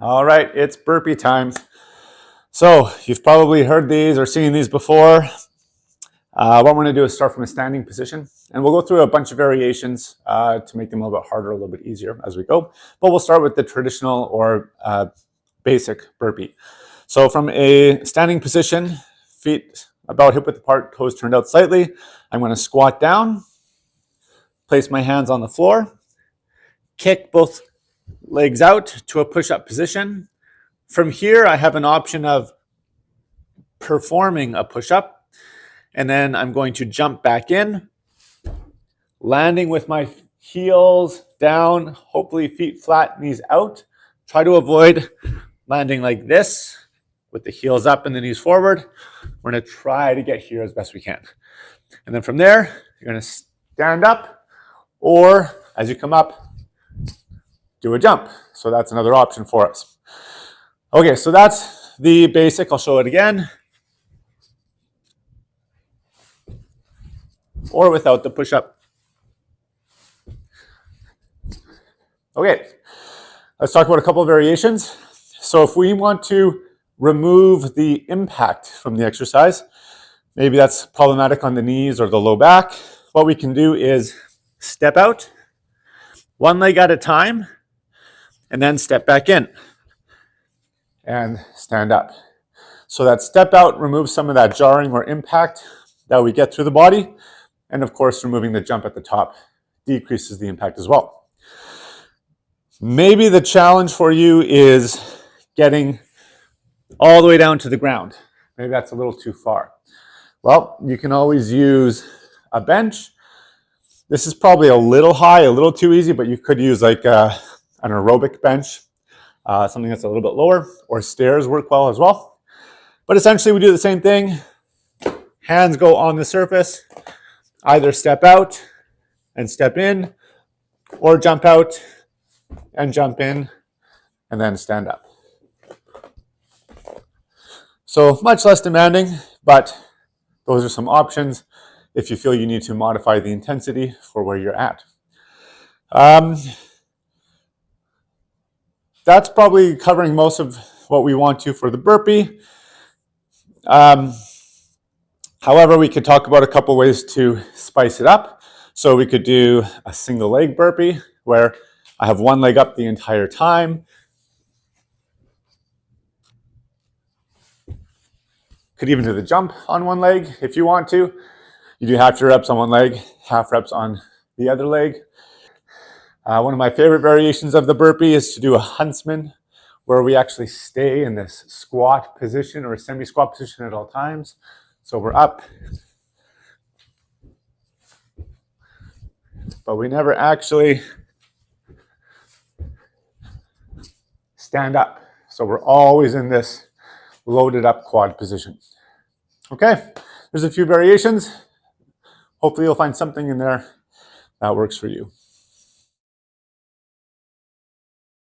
All right, it's burpee time. So you've probably heard these or seen these before. What we're going to do is start from a standing position, and we'll go through a bunch of variations to make them a little bit harder, a little bit easier as we go. But we'll start with the traditional or basic burpee. So from a standing position, feet about hip width apart, toes turned out slightly, I'm going to squat down, place my hands on the floor, kick both legs out to a push-up position. From here, I have an option of performing a push-up, and then I'm going to jump back in, landing with my heels down, hopefully feet flat, knees out. Try to avoid landing like this with the heels up and the knees forward. We're going to try to get here as best we can. And then from there, you're going to stand up, or as you come up, do a jump. So that's another option for us. Okay, so that's the basic. I'll show it again. Or without the push-up. Okay, let's talk about a couple of variations. So if we want to remove the impact from the exercise, maybe that's problematic on the knees or the low back, what we can do is step out, one leg at a time, and then step back in and stand up. So that step out removes some of that jarring or impact that we get through the body. And of course, removing the jump at the top decreases the impact as well. Maybe the challenge for you is getting all the way down to the ground. Maybe that's a little too far. Well, you can always use a bench. This is probably a little high, a little too easy, but you could use like an aerobic bench, something that's a little bit lower, or stairs work well as well. But essentially we do the same thing. Hands go on the surface, either step out and step in, or jump out and jump in, and then stand up. So much less demanding, but those are some options if you feel you need to modify the intensity for where you're at. That's probably covering most of what we want to for the burpee. However, we could talk about a couple ways to spice it up. So we could do a single leg burpee where I have one leg up the entire time. Could even do the jump on one leg if you want to. You do half your reps on one leg, half reps on the other leg. One of my favorite variations of the burpee is to do a huntsman, where we actually stay in this squat position or semi-squat position at all times. So we're up, but we never actually stand up. So we're always in this loaded up quad position. Okay, there's a few variations. Hopefully you'll find something in there that works for you.